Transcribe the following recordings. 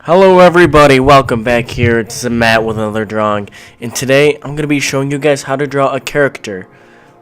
Hello everybody, welcome back here. It's Matt with another drawing, and today I'm going to be showing you guys how to draw a character.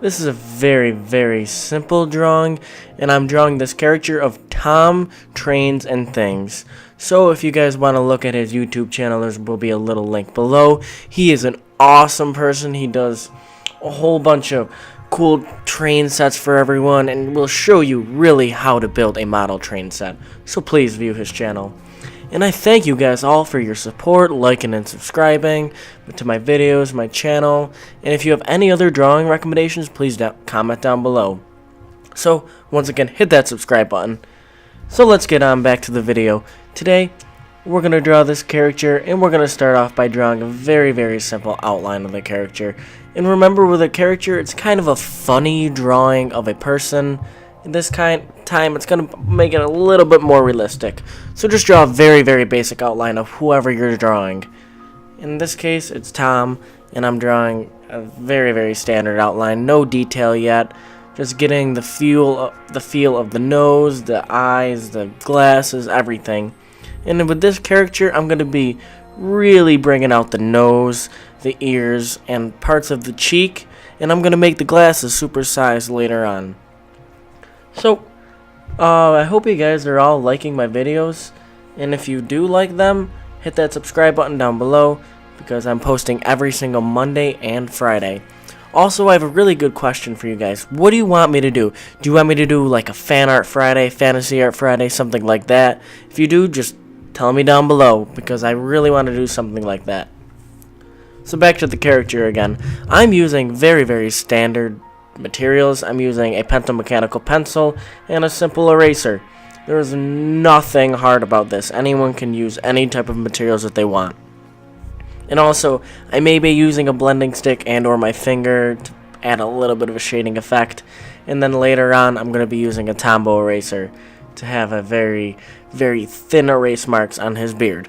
This is a very simple drawing, and I'm drawing this character of Tom, Trains, and Things. So if you guys want to look at his YouTube channel, there will be a little link below. He is an awesome person. He does a whole bunch of cool train sets for everyone, and will show you really how to build a model train set. So please view his channel. And I thank you guys all for your support, liking and subscribing to my videos, my channel. And if you have any other drawing recommendations, please comment down below. So, once again, hit that subscribe button. So let's get on back to the video. Today, we're going to draw this character, and we're going to start off by drawing a very simple outline of the character. And remember, with a character, it's kind of a funny drawing of a person. In this time, it's going to make it a little bit more realistic. So just draw a very basic outline of whoever you're drawing. In this case, it's Tom, and I'm drawing a very standard outline. No detail yet. Just getting the feel of the nose, the eyes, the glasses, everything. And with this character, I'm going to be really bringing out the nose, the ears, and parts of the cheek. And I'm going to make the glasses supersized later on. So, I hope you guys are all liking my videos, and if you do like them, hit that subscribe button down below, because I'm posting every single Monday and Friday. Also, I have a really good question for you guys. What do you want me to do? Do you want me to do like a fan art Friday, fantasy art Friday, something like that? If you do, just tell me down below, because I really want to do something like that. So back to the character again. I'm using very standard materials. I'm using a pentomechanical pencil and a simple eraser. There is nothing hard about this. Anyone can use any type of materials that they want. And also, I may be using a blending stick and or my finger to add a little bit of a shading effect. And then later on, I'm going to be using a Tombow eraser to have a very thin erase marks on his beard.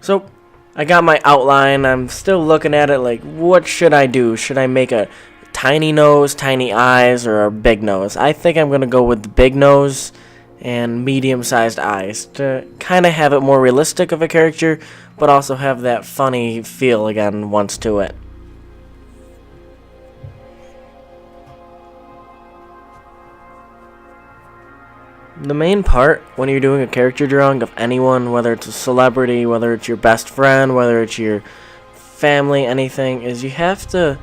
So, I got my outline. I'm still looking at it like, what should I do? Should I make a tiny nose, tiny eyes, or a big nose? I think I'm going to go with the big nose and medium-sized eyes to kind of have it more realistic of a character, but also have that funny feel again once to it. The main part when you're doing a character drawing of anyone, whether it's a celebrity, whether it's your best friend, whether it's your family, anything, is you have to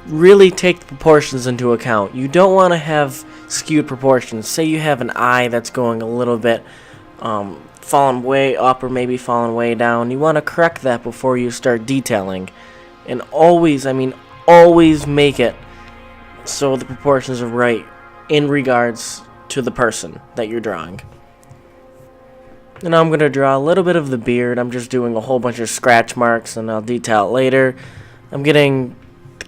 really take the proportions into account. You don't want to have skewed proportions. Say you have an eye that's going a little bit falling way up or maybe falling way down. You want to correct that before you start detailing. And always make it so the proportions are right in regards to the person that you're drawing. And now I'm going to draw a little bit of the beard. I'm just doing a whole bunch of scratch marks, and I'll detail it later. I'm getting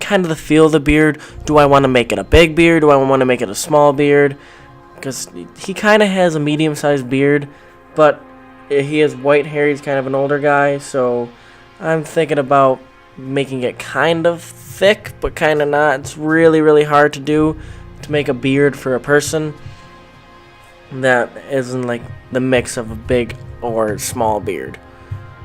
kind of the feel of the beard. Do I want to make it a big beard? Do I want to make it a small beard? Because he kind of has a medium-sized beard, but he has white hair. He's kind of an older guy, so I'm thinking about making it kind of thick, but kind of not. It's really hard to do, to make a beard for a person that isn't like the mix of a big or small beard.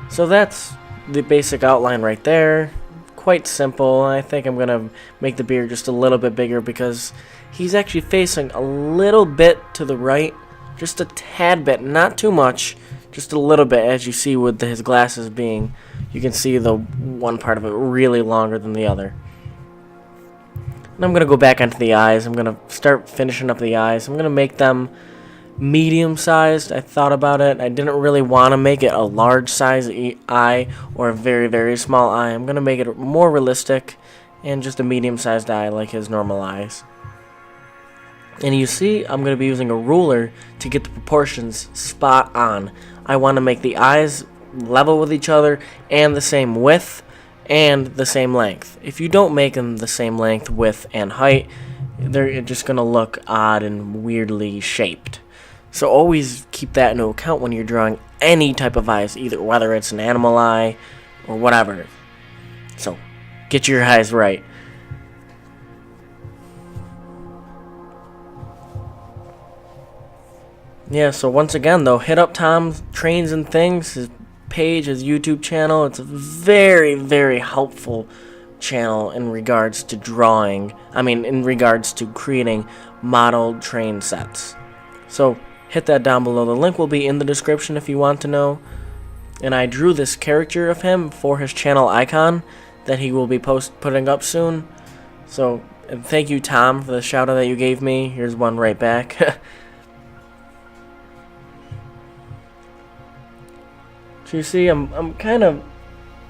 So that's the basic outline right there. Quite simple. I think I'm gonna make the beard just a little bit bigger because he's actually facing a little bit to the right, just a tad bit, not too much, just a little bit. As you see with his glasses being, you can see the one part of it really longer than the other. And I'm gonna go back onto the eyes. I'm gonna start finishing up the eyes. I'm gonna make them medium-sized. I thought about it. I didn't really want to make it a large size eye or a very small eye. I'm going to make it more realistic and just a medium-sized eye like his normal eyes. And you see, I'm going to be using a ruler to get the proportions spot on. I want to make the eyes level with each other and the same width and the same length. If you don't make them the same length, width, and height, they're just going to look odd and weirdly shaped. So always keep that into account when you're drawing any type of eyes, either whether it's an animal eye or whatever. So get your eyes right. Yeah, so once again, though, hit up Tom's Trains and Things, his page, his YouTube channel. It's a very, very helpful channel in regards to drawing. I mean, in regards to creating model train sets. So hit that down below. The link will be in the description if you want to know. And I drew this character of him for his channel icon that he will be putting up soon. So thank you, Tom, for the shout out that you gave me. Here's one right back. So you see, I'm kind of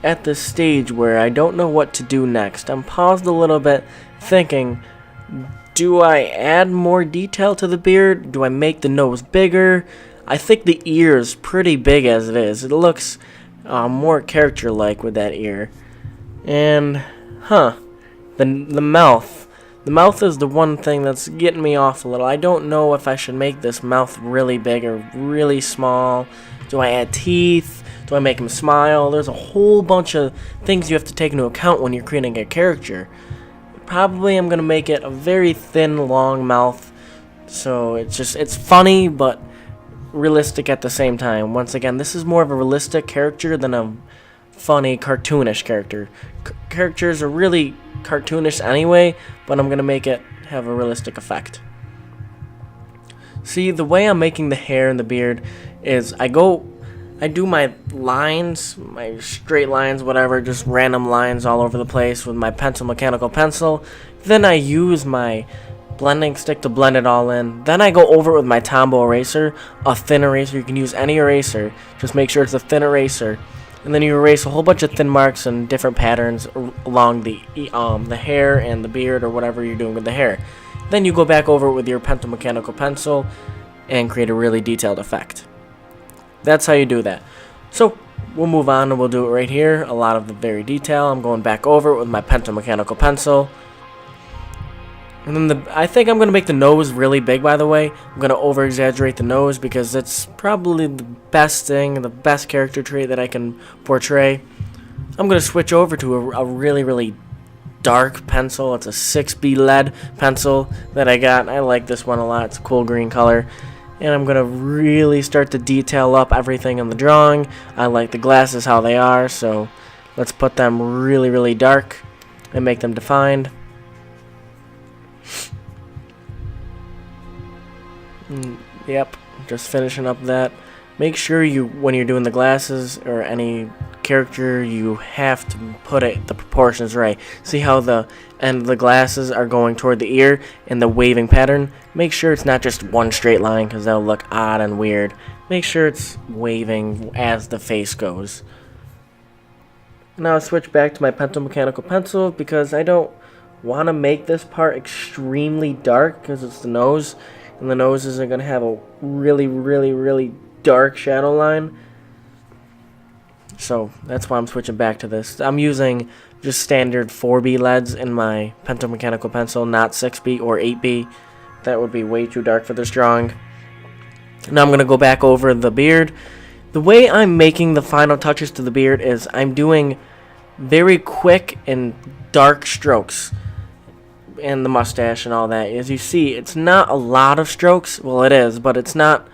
at this stage where I don't know what to do next. I'm paused a little bit thinking, do I add more detail to the beard? Do I make the nose bigger? I think the ear is pretty big as it is. It looks more character-like with that ear. And, the mouth. The mouth is the one thing that's getting me off a little. I don't know if I should make this mouth really big or really small. Do I add teeth? Do I make him smile? There's a whole bunch of things you have to take into account when you're creating a character. Probably I'm going to make it a very thin, long mouth. So it's funny, but realistic at the same time. Once again, this is more of a realistic character than a funny, cartoonish character. Characters are really cartoonish anyway, but I'm going to make it have a realistic effect. See, the way I'm making the hair and the beard is I do my lines, my straight lines, whatever, just random lines all over the place with my mechanical pencil. Then I use my blending stick to blend it all in. Then I go over it with my Tombow eraser, a thin eraser. You can use any eraser, just make sure it's a thin eraser. And then you erase a whole bunch of thin marks and different patterns along the hair and the beard or whatever you're doing with the hair. Then you go back over it with your mechanical pencil and create a really detailed effect. That's how you do that. So we'll move on and we'll do it right here. A lot of the very detail. I'm going back over it with my mechanical pencil. And then I think I'm going to make the nose really big, by the way. I'm going to over-exaggerate the nose because it's probably the best thing, the best character trait that I can portray. I'm going to switch over to a really, really dark pencil. It's a 6B lead pencil that I got. I like this one a lot. It's a cool green color. And I'm going to really start to detail up everything in the drawing. I like the glasses how they are, so let's put them really, really dark and make them defined. Yep, just finishing up that. Make sure when you're doing the glasses or any character, you have to put the proportions right. See how the end of the glasses are going toward the ear and the waving pattern? Make sure it's not just one straight line because that'll look odd and weird. Make sure it's waving as the face goes. Now I'll switch back to my mechanical pencil because I don't want to make this part extremely dark because it's the nose, and the nose isn't going to have a really, really, really dark shadow line. So that's why I'm switching back to this. I'm using just standard 4B LEDs in my mechanical pencil, not 6B or 8B. That would be way too dark for this drawing. Now I'm going to go back over the beard. The way I'm making the final touches to the beard is I'm doing very quick and dark strokes. And the mustache and all that. As you see, it's not a lot of strokes. Well, it is, but it's not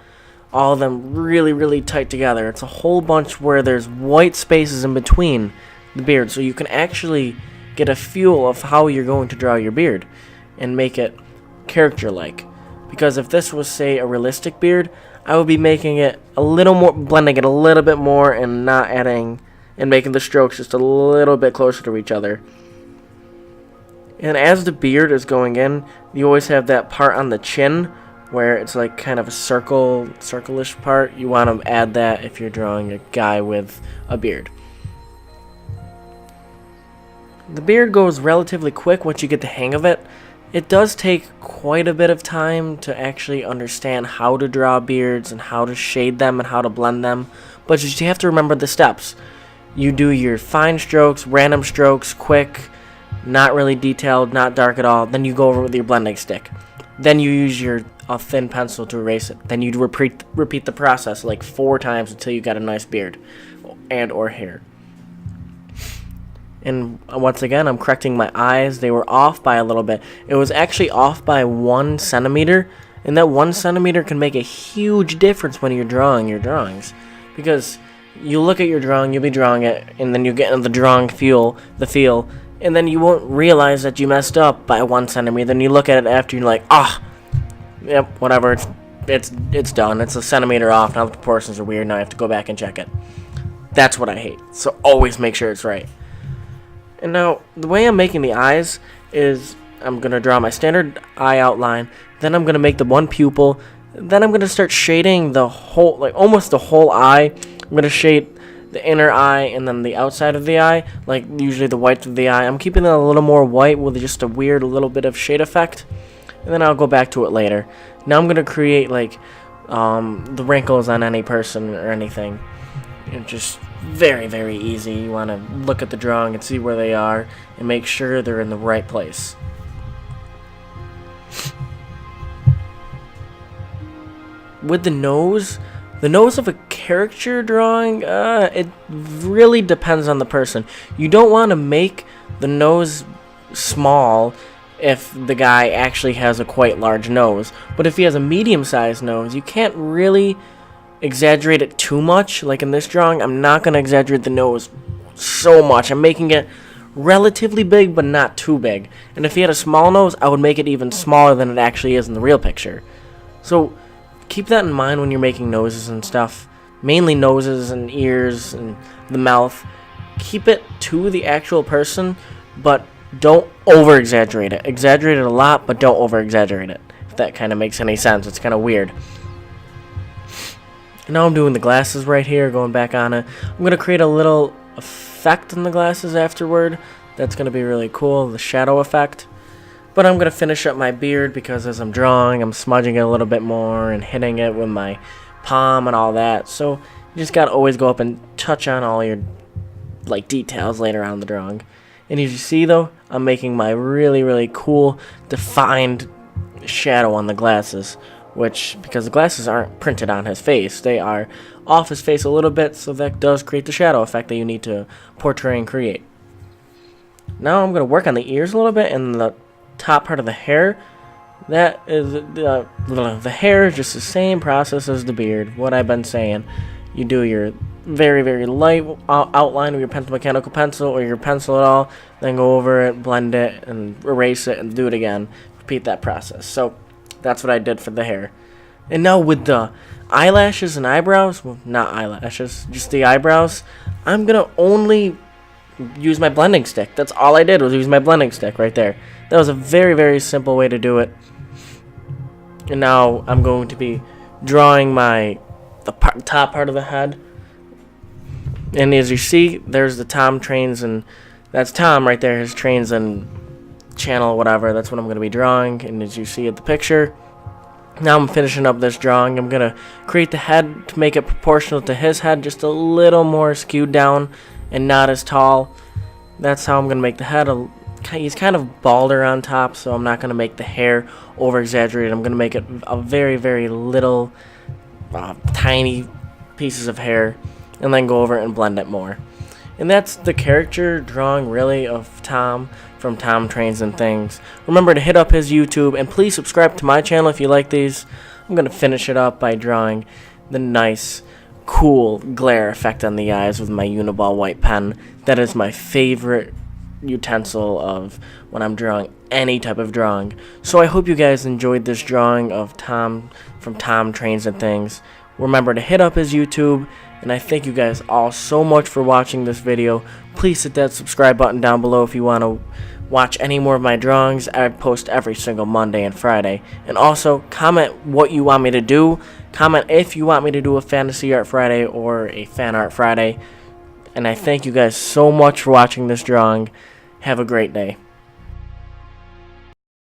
all of them really, really tight together. It's a whole bunch where there's white spaces in between the beard, so you can actually get a feel of how you're going to draw your beard and make it character-like. Because if this was, say, a realistic beard, I would be making it a little more, blending it a little bit more and not adding, and making the strokes just a little bit closer to each other. And as the beard is going in, you always have that part on the chin where it's like kind of a circle-ish part. You want to add that if you're drawing a guy with a beard. The beard goes relatively quick once you get the hang of it. It does take quite a bit of time to actually understand how to draw beards and how to shade them and how to blend them. But you have to remember the steps. You do your fine strokes, random strokes, quick, not really detailed, not dark at all. Then you go over with your blending stick. Then you use your thin pencil to erase it. Then you repeat the process like 4 times until you got a nice beard and or hair. And once again, I'm correcting my eyes. They were off by a little bit. It was actually off by 1 centimeter, And that 1 centimeter can make a huge difference when you're drawing your drawings. Because you look at your drawing, you'll be drawing it, and then you get into the drawing feel, and then you won't realize that you messed up by 1 centimeter. Then you look at it after, you're like, yep, whatever, it's done. It's a centimeter off. Now the proportions are weird. Now I have to go back and check it. That's what I hate. So always make sure it's right. And now the way I'm making the eyes is I'm gonna draw my standard eye outline. Then I'm gonna make the one pupil. Then I'm gonna start shading the whole, like almost the whole eye. I'm gonna shade the inner eye and then the outside of the eye, like usually the white of the eye. I'm keeping it a little more white with just a weird little bit of shade effect. And then I'll go back to it later. Now I'm gonna create like the wrinkles on any person or anything. It's just very, very easy. You want to look at the drawing and see where they are and make sure they're in the right place. With the nose of a caricature drawing, it really depends on the person. You don't want to make the nose small if the guy actually has a quite large nose. But if he has a medium-sized nose, you can't really exaggerate it too much. Like in this drawing, I'm not going to exaggerate the nose so much. I'm making it relatively big, but not too big. And if he had a small nose, I would make it even smaller than it actually is in the real picture. So keep that in mind when you're making noses and stuff. Mainly noses and ears and the mouth. Keep it to the actual person, but don't over-exaggerate it. Exaggerate it a lot, but don't over-exaggerate it. If that kind of makes any sense. It's kind of weird. Now I'm doing the glasses right here, going back on it. I'm going to create a little effect in the glasses afterward. That's going to be really cool, the shadow effect. But I'm going to finish up my beard because as I'm drawing, I'm smudging it a little bit more and hitting it with my palm and all that. So you just got to always go up and touch on all your like details later on in the drawing. And as you see though, I'm making my really, really cool defined shadow on the glasses. Which, because the glasses aren't printed on his face, they are off his face a little bit, so that does create the shadow effect that you need to portray and create. Now I'm going to work on the ears a little bit and the top part of the hair. That is, the hair is just the same process as the beard, what I've been saying. You do your very, very light outline with your mechanical pencil or your pencil at all, then go over it, blend it, and erase it, and do it again. Repeat that process. So that's what I did for the hair. And now with the eyelashes and eyebrows, well, not eyelashes, just the eyebrows, I'm going to only use my blending stick. That's all I did was use my blending stick right there. That was a very, very simple way to do it. And now I'm going to be drawing the top part of the head. And as you see, there's the Tom Trains, and that's Tom right there, his trains and channel, whatever. That's what I'm going to be drawing. And as you see at the picture, now I'm finishing up this drawing. I'm going to create the head to make it proportional to his head, just a little more skewed down and not as tall. That's how I'm going to make the head. He's kind of balder on top, so I'm not going to make the hair over exaggerated. I'm going to make it a very, very little tiny pieces of hair and then go over it and blend it more. And that's the caricature drawing really of Tom from Tom Trains and Things. Remember to hit up his YouTube and please subscribe to my channel if you like these. I'm going to finish it up by drawing the nice, cool glare effect on the eyes with my Uniball white pen. That is my favorite utensil of when I'm drawing any type of drawing. So I hope you guys enjoyed this drawing of Tom from Tom Trains and Things. Remember to hit up his YouTube, and I thank you guys all so much for watching this video. Please hit that subscribe button down below if you want to watch any more of my drawings. I post every single Monday and Friday. And also, comment what you want me to do. Comment if you want me to do a Fantasy Art Friday or a Fan Art Friday. And I thank you guys so much for watching this drawing. Have a great day.